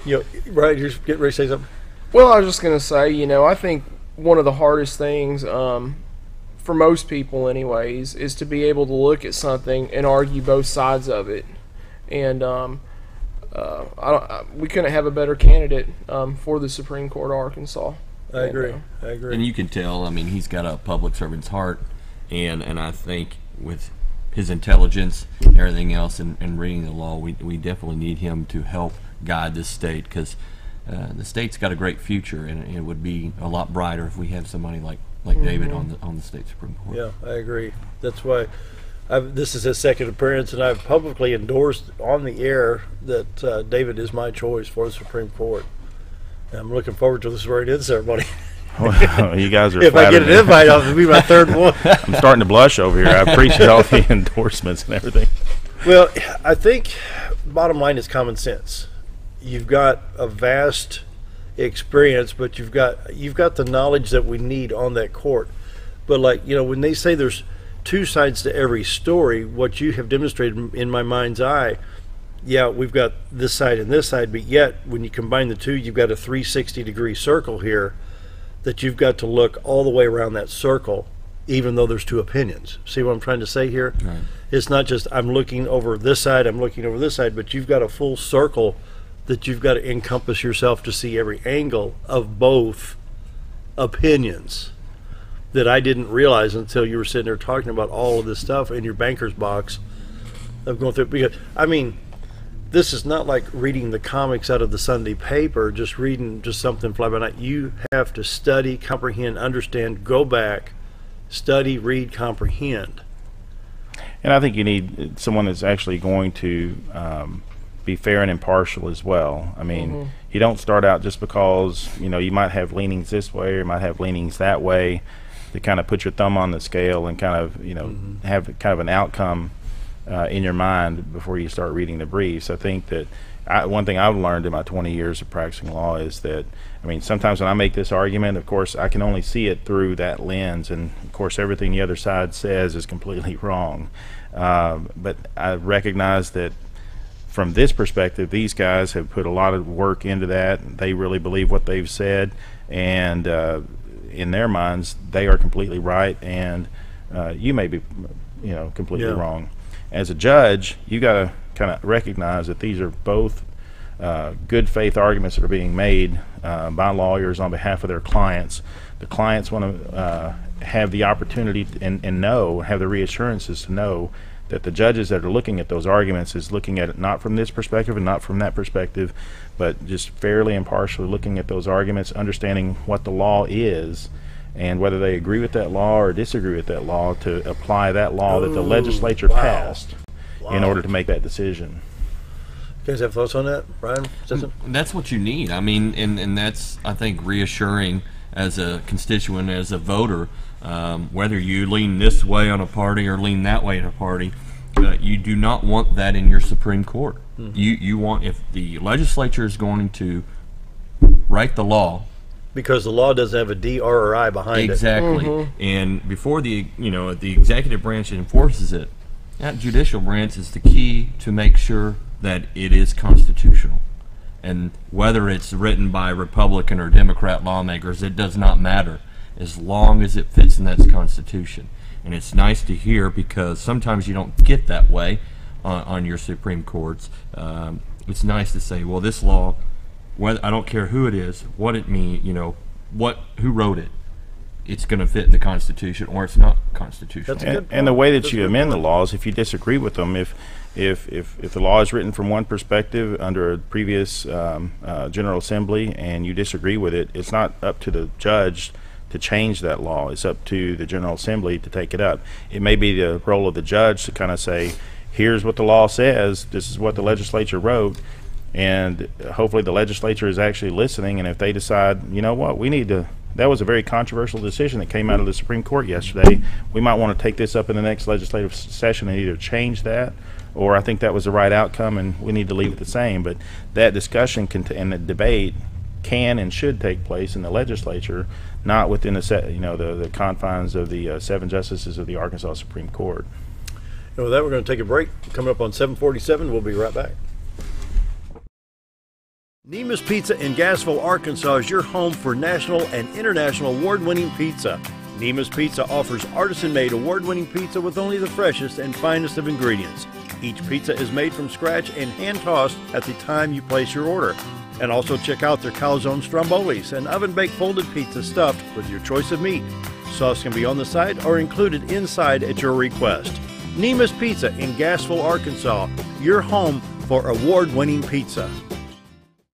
You know, Brian, you're getting ready to say something? Well, I was just going to say, you know, I think one of the hardest things for most people anyways is to be able to look at something and argue both sides of it. And we couldn't have a better candidate for the Supreme Court of Arkansas. I agree. And you can tell, I mean, he's got a public servant's heart, and I think with his intelligence and everything else and reading the law, we definitely need him to help guide this state, because the state's got a great future, and it would be a lot brighter if we had somebody like David on the state Supreme Court. Yeah, I agree. That's why this is his second appearance, and I've publicly endorsed on the air that David is my choice for the Supreme Court. And I'm looking forward to the swearing-in ceremony. Well, you guys are if I get an invite, I'll be my third one. I'm starting to blush over here. I appreciate all the endorsements and everything. Well, I think bottom line is common sense. You've got a vast experience, but you've got the knowledge that we need on that court. But, like, you know, when they say there's two sides to every story, what you have demonstrated in my mind's eye, yeah, we've got this side and this side, but yet when you combine the two, you've got a 360-degree circle here that you've got to look all the way around that circle, even though there's two opinions. See what I'm trying to say here? Right. It's not just I'm looking over this side, I'm looking over this side, but you've got a full circle that you've got to encompass yourself to see every angle of both opinions that I didn't realize until you were sitting there talking about all of this stuff in your banker's box of going through. Because, I mean, this is not like reading the comics out of the Sunday paper, just reading just something fly by night. You have to study, comprehend, understand, go back, study, read, comprehend. And I think you need someone that's actually going to be fair and impartial as well. I mean, you don't start out just because, you know, you might have leanings this way or you might have leanings that way, to kind of put your thumb on the scale and kind of, you know, have kind of an outcome in your mind before you start reading the briefs. I think that one thing I've learned in my 20 years of practicing law is that, I mean, sometimes when I make this argument, of course, I can only see it through that lens, and of course everything the other side says is completely wrong. But I recognize that from this perspective, these guys have put a lot of work into that. They really believe what they've said, and in their minds, they are completely right, and you may be, completely wrong. As a judge, you got to kind of recognize that these are both good faith arguments that are being made by lawyers on behalf of their clients. The clients want to have the opportunity and have the reassurances to know that the judges that are looking at those arguments is looking at it not from this perspective and not from that perspective, but just fairly impartially looking at those arguments, understanding what the law is, and whether they agree with that law or disagree with that law, to apply that law that the legislature passed in order to make that decision. You guys have thoughts on that, Brian? That's what you need. I mean, and that's, I think, reassuring as a constituent, as a voter, whether you lean this way on a party or lean that way on a party. You do not want that in your Supreme Court. You want, if the legislature is going to write the law, because the law doesn't have a D, R, or I behind it. Exactly. And before the executive branch enforces it, that judicial branch is the key to make sure that it is constitutional. And whether it's written by Republican or Democrat lawmakers, it does not matter, as long as it fits in that Constitution. And it's nice to hear, because sometimes you don't get that way on your Supreme Courts. It's nice to say, well, this law, I don't care who it is, what it means, who wrote it, it's going to fit in the Constitution, or it's not constitutional. And the way that you amend the laws, if you disagree with them, if the law is written from one perspective under a previous General Assembly and you disagree with it, it's not up to the judge to change that law. It's up to the General Assembly to take it up. It may be the role of the judge to kind of say, here's what the law says, this is what the legislature wrote, and hopefully the legislature is actually listening, and if they decide, you know what, we need to, that was a very controversial decision that came out of the Supreme Court yesterday, we might want to take this up in the next legislative session and either change that, or I think that was the right outcome and we need to leave it the same. But that discussion and the debate can and should take place in the legislature, not within the confines of the 7 justices of the Arkansas Supreme Court. And with that, we're going to take a break. Coming up on 7:47, we'll be right back. Nemus Pizza in Gassville, Arkansas is your home for national and international award-winning pizza. Nemus Pizza offers artisan-made award-winning pizza with only the freshest and finest of ingredients. Each pizza is made from scratch and hand-tossed at the time you place your order. And also check out their calzone strombolis, an oven-baked folded pizza stuffed with your choice of meat. Sauce can be on the side or included inside at your request. Nemus Pizza in Gassville, Arkansas, your home for award-winning pizza.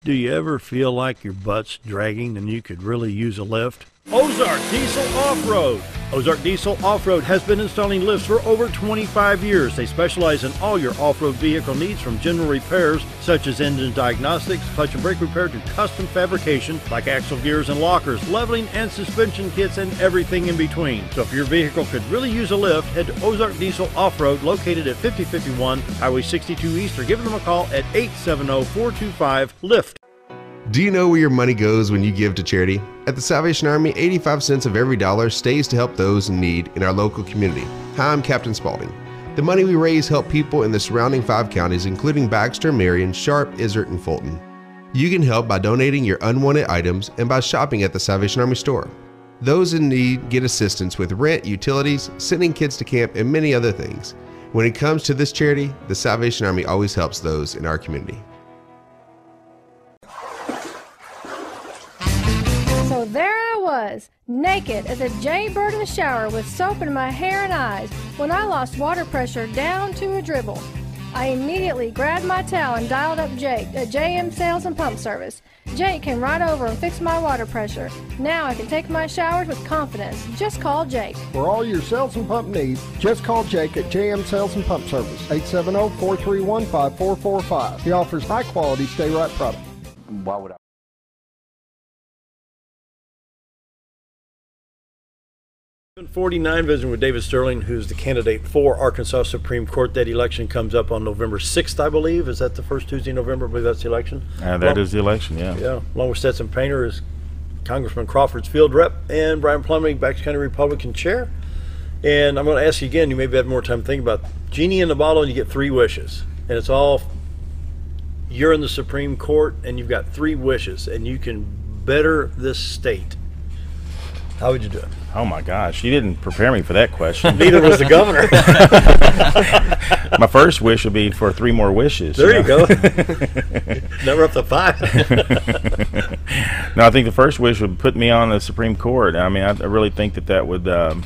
Do you ever feel like your butt's dragging and you could really use a lift? Ozark Diesel Off-Road. Ozark Diesel Off-Road has been installing lifts for over 25 years. They specialize in all your off-road vehicle needs, from general repairs such as engine diagnostics, clutch and brake repair, to custom fabrication like axle gears and lockers, leveling and suspension kits, and everything in between. So if your vehicle could really use a lift, head to Ozark Diesel Off-Road, located at 5051 Highway 62 East, or give them a call at 870-425-LIFT. Do you know where your money goes when you give to charity? At the Salvation Army, 85 cents of every dollar stays to help those in need in our local community. Hi, I'm Captain Spaulding. The money we raise help people in the surrounding 5 counties, including Baxter, Marion, Sharp, Izzard, and Fulton. You can help by donating your unwanted items and by shopping at the Salvation Army store. Those in need get assistance with rent, utilities, sending kids to camp, and many other things. When it comes to this charity, the Salvation Army always helps those in our community. So there I was, naked as a jaybird in the shower with soap in my hair and eyes, when I lost water pressure down to a dribble. I immediately grabbed my towel and dialed up Jake at JM Sales and Pump Service. Jake came right over and fixed my water pressure. Now I can take my showers with confidence. Just call Jake. For all your sales and pump needs, just call Jake at JM Sales and Pump Service, 870-431-5445. He offers high-quality stay-right product. Why would I? In 49, visiting with David Sterling, who's the candidate for Arkansas Supreme Court. That election comes up on November 6th, I believe. Is that the first Tuesday in November? I believe that's the election. That is the election, yeah. Yeah. Along with Stetson Painter is Congressman Crawford's field rep, and Brian Plumlee, Baxter County Republican chair. And I'm going to ask you again, you maybe have more time to think about, genie in the bottle, and you get 3 wishes. And it's all you're in the Supreme Court and you've got 3 wishes and you can better this state, how would you do it? Oh my gosh, you didn't prepare me for that question. Neither was the governor. My first wish would be for 3 more wishes. There you go. Never up to 5. No, I think the first wish would put me on the Supreme Court. I mean, I really think that would. I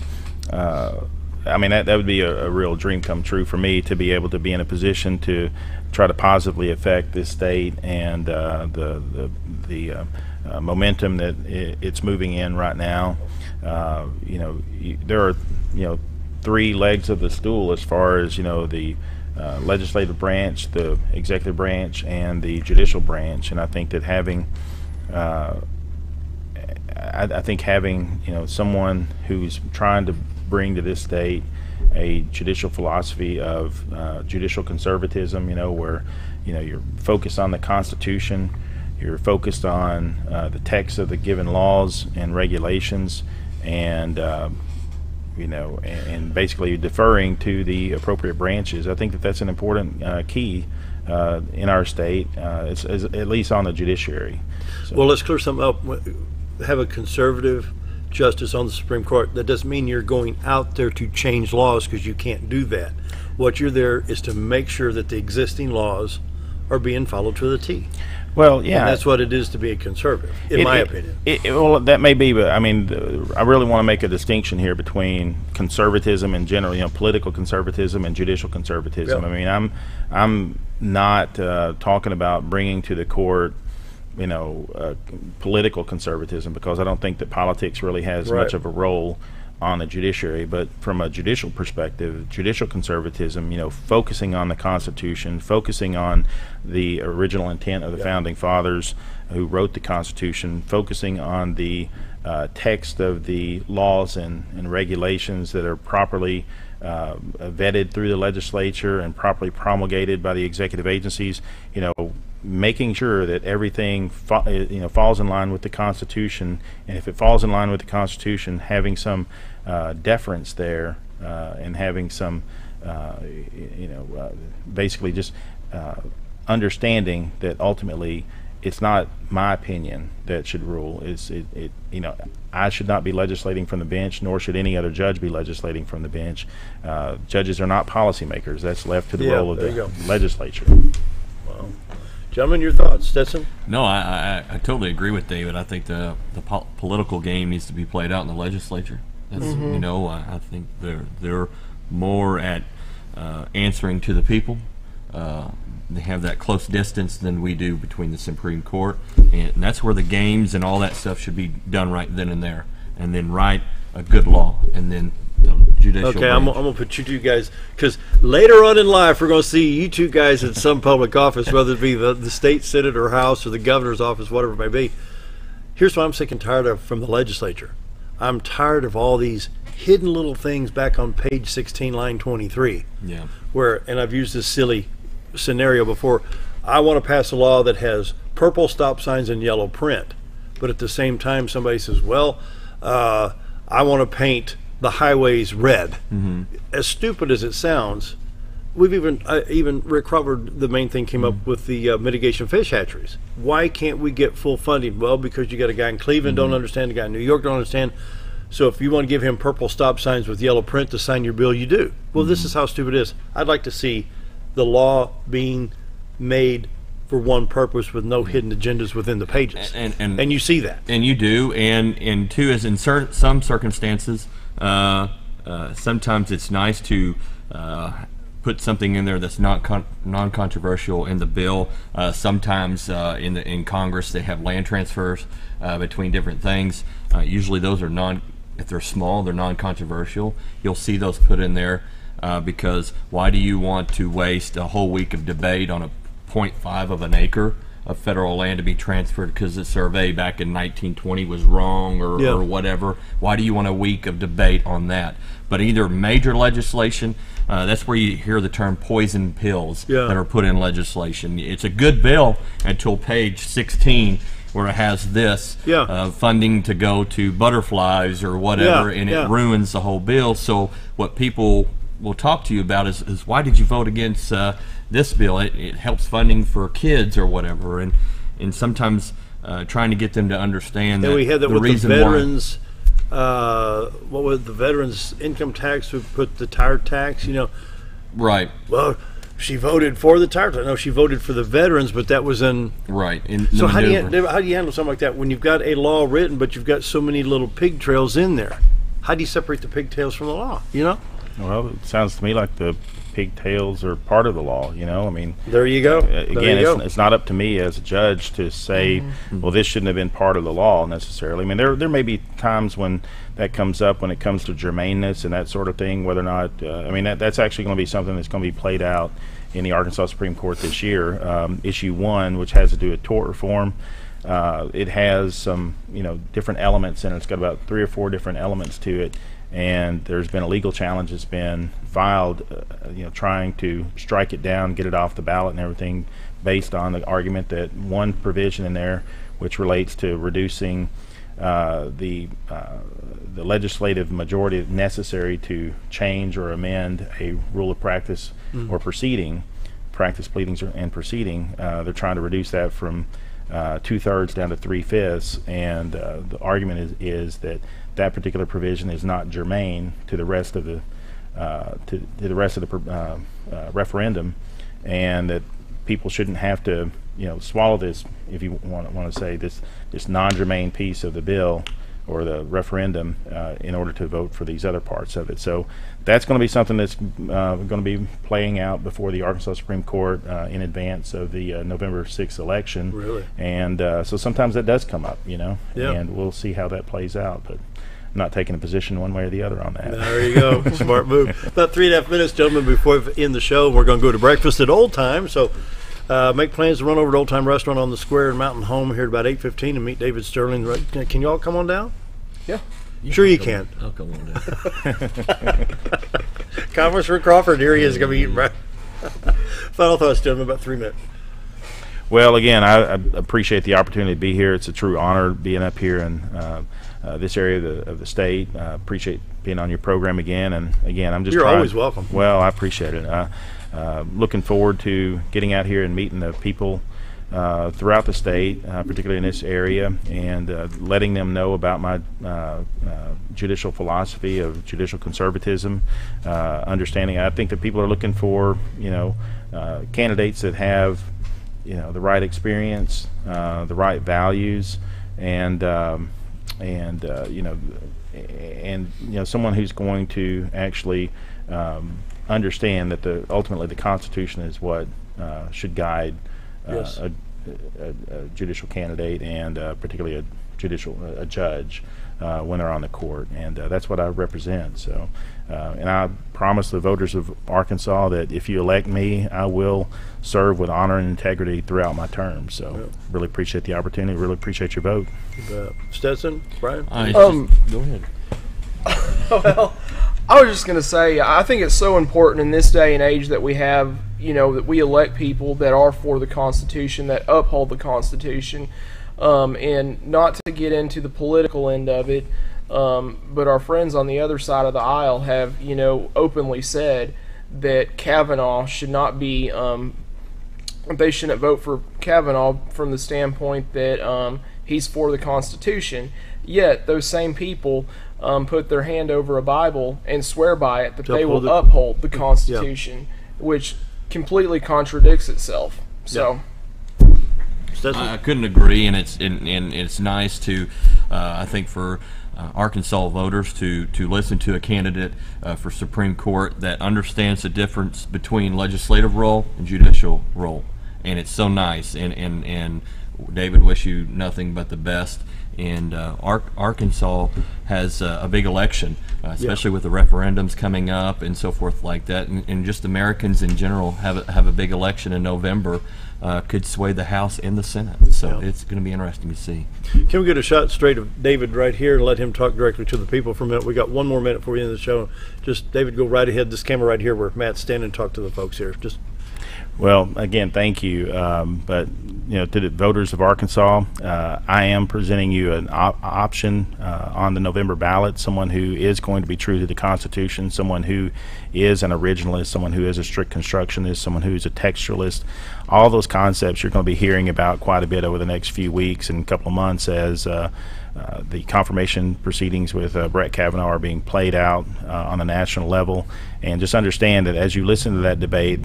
mean, that would be a real dream come true for me, to be able to be in a position to try to positively affect this state and the momentum that it's moving in right now. You know, there are 3 legs of the stool as far as the legislative branch, the executive branch, and the judicial branch, and I think that having I think having someone who's trying to bring to this state a judicial philosophy of judicial conservatism, where you're focused on the Constitution, you're focused on the text of the given laws and regulations, and and basically deferring to the appropriate branches. I think that's an important key in our state, it's at least on the judiciary. So. Well, let's clear something up. Have a conservative justice on the Supreme Court. That doesn't mean you're going out there to change laws, because you can't do that. What you're there is to make sure that the existing laws are being followed to the T. Well, yeah, and that's what it is to be a conservative, in my opinion. Well, that may be, but I mean, I really want to make a distinction here between conservatism in general, political conservatism and judicial conservatism. Yep. I mean, I'm not talking about bringing to the court political conservatism, because I don't think that politics really has much of a role on the judiciary. But from a judicial perspective, judicial conservatism, focusing on the Constitution, focusing on the original intent of the founding fathers who wrote the Constitution, focusing on the text of the laws and regulations that are properly vetted through the legislature and properly promulgated by the executive agencies, making sure that everything falls in line with the Constitution, and if it falls in line with the Constitution, having some deference there, and having some basically just understanding that ultimately it's not my opinion that should rule. I should not be legislating from the bench, nor should any other judge be legislating from the bench. Judges are not policymakers. That's left to the role of the legislature. Wow. Gentlemen, your thoughts, Stetson? No, I totally agree with David. I think the political game needs to be played out in the legislature. That's, I think they're more at answering to the people. They have that close distance than we do between the Supreme Court, and that's where the games and all that stuff should be done right then and there, and then write a good law, and then the judicial branch. I'm going to put you two guys, because later on in life we're going to see you two guys in some public office, whether it be the state senate or house or the governor's office, whatever it may be. Here's what I'm sick and tired of from the legislature. I'm tired of all these hidden little things back on page 16, line 23. Yeah. Where, and I've used this silly scenario before, I want to pass a law that has purple stop signs and yellow print, but at the same time somebody says, well, I want to paint the highways red. Mm-hmm. As stupid as it sounds, we've even Rick Crawford, the main thing, came up with the mitigation fish hatcheries. Why can't we get full funding? Well, because you got a guy in Cleveland don't understand, a guy in New York don't understand. So if you want to give him purple stop signs with yellow print to sign your bill, you do. Well, this is how stupid it is. I'd like to see the law being made for one purpose with no hidden agendas within the pages. And you see that. And you do. And two is in some circumstances, sometimes it's nice to put something in there that's not non-controversial in the bill. Sometimes in Congress they have land transfers between different things. Usually those are if they're small, they're non-controversial. You'll see those put in there because why do you want to waste a whole week of debate on a 0.5 of an acre of federal land to be transferred because the survey back in 1920 was wrong or whatever? Why do you want a week of debate on that? But either major legislation, that's where you hear the term poison pills that are put in legislation. It's a good bill until page 16 where it has this funding to go to butterflies or whatever, and it ruins the whole bill. So what people will talk to you about is why did you vote against this bill? It helps funding for kids or whatever, and sometimes trying to get them to understand that we had that the with the reason veterans. What was the veterans' income tax? We put the tire tax. Right. Well, she voted for the tire tax. No, she voted for the veterans, but that was in right. So how do you handle something like that when you've got a law written, but you've got so many little pig trails in there? How do you separate the pigtails from the law? Well, it sounds to me like the pigtails are part of the law. I mean, there you go. Again, it's not up to me as a judge to say, well, this shouldn't have been part of the law necessarily. I mean, there may be times when that comes up when it comes to germaneness and that sort of thing. Whether or not, that's actually going to be something that's going to be played out in the Arkansas Supreme Court this year. Issue 1, which has to do with tort reform. It has some, different elements in it. It's got about 3 or 4 different elements to it. And there's been a legal challenge that's been filed, trying to strike it down, get it off the ballot and everything, based on the argument that one provision in there, which relates to reducing the legislative majority necessary to change or amend a rule of practice or proceeding, practice, pleadings, and proceeding. They're trying to reduce that from 2/3 down to 3/5, and the argument is that that particular provision is not germane to the rest of the referendum, and that people shouldn't have to swallow this, if you want to say this non-germane piece of the bill or the referendum in order to vote for these other parts of it. So that's going to be something that's going to be playing out before the Arkansas Supreme Court in advance of the November 6th election. Really? And so sometimes that does come up, Yeah. and we'll see how that plays out. But I'm not taking a position one way or the other on that. There you go. Smart move. About 3.5 minutes, gentlemen, before we end the show. We're going to go to breakfast at Old Time. So make plans to run over to Old Time Restaurant on the Square in Mountain Home here at about 8:15 and meet David Sterling. Can you all come on down? Yeah. Sure you can. I'll come on down. Congressman Crawford, here he is going to be eating breakfast. Final thoughts, gentlemen, about 3 minutes. Well, again, I appreciate the opportunity to be here. It's a true honor being up here in this area of the state. I appreciate being on your program again. And again, I'm just You're always welcome. Well, I appreciate it. Looking forward to getting out here and meeting the people throughout the state, particularly in this area, and letting them know about my judicial philosophy of judicial conservatism, understanding. I think that people are looking for, candidates that have, the right experience, the right values, and someone who's going to actually understand that ultimately the Constitution is what should guide Yes. a judicial candidate, and particularly a judge when they're on the court, and that's what I represent. So, and I promise the voters of Arkansas that if you elect me, I will serve with honor and integrity throughout my term. So, really appreciate the opportunity. Really appreciate your vote. Stetson, Brian. Go ahead. Well, I was just going to say, I think it's so important in this day and age that we have, that we elect people that are for the Constitution, that uphold the Constitution, and not to get into the political end of it, but our friends on the other side of the aisle have, openly said that Kavanaugh should not be, they shouldn't vote for Kavanaugh from the standpoint that he's for the Constitution. Yet those same people put their hand over a Bible and swear by it that they will uphold the Constitution, which completely contradicts itself. So, I couldn't agree, and it's nice to, I think, for Arkansas voters to listen to a candidate for Supreme Court that understands the difference between legislative role and judicial role, and it's so nice. And David, wish you nothing but the best. And Arkansas has a big election, especially with the referendums coming up and so forth like that. And just Americans in general have a big election in November, could sway the House and the Senate. So it's going to be interesting to see. Can we get a shot straight of David right here and let him talk directly to the people for a minute? We got one more minute before we end the show. Just, David, go right ahead. This camera right here where Matt's standing and talk to the folks here. Just. Well, again, thank you. But to the voters of Arkansas, I am presenting you an option on the November ballot, someone who is going to be true to the Constitution, someone who is an originalist, someone who is a strict constructionist, someone who is a textualist. All those concepts you're going to be hearing about quite a bit over the next few weeks and couple of months as the confirmation proceedings with Brett Kavanaugh are being played out on the national level. And just understand that as you listen to that debate,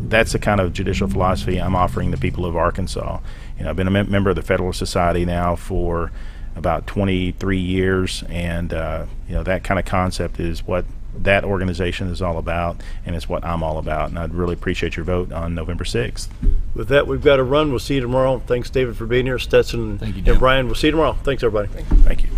that's the kind of judicial philosophy I'm offering the people of Arkansas. I've been a member of the Federalist Society now for about 23 years, and that kind of concept is what that organization is all about, and it's what I'm all about. And I'd really appreciate your vote on November 6th. With that, we've got to run. We'll see you tomorrow. Thanks, David, for being here. Stetson and Brian, we'll see you tomorrow. Thanks, everybody. Thank you.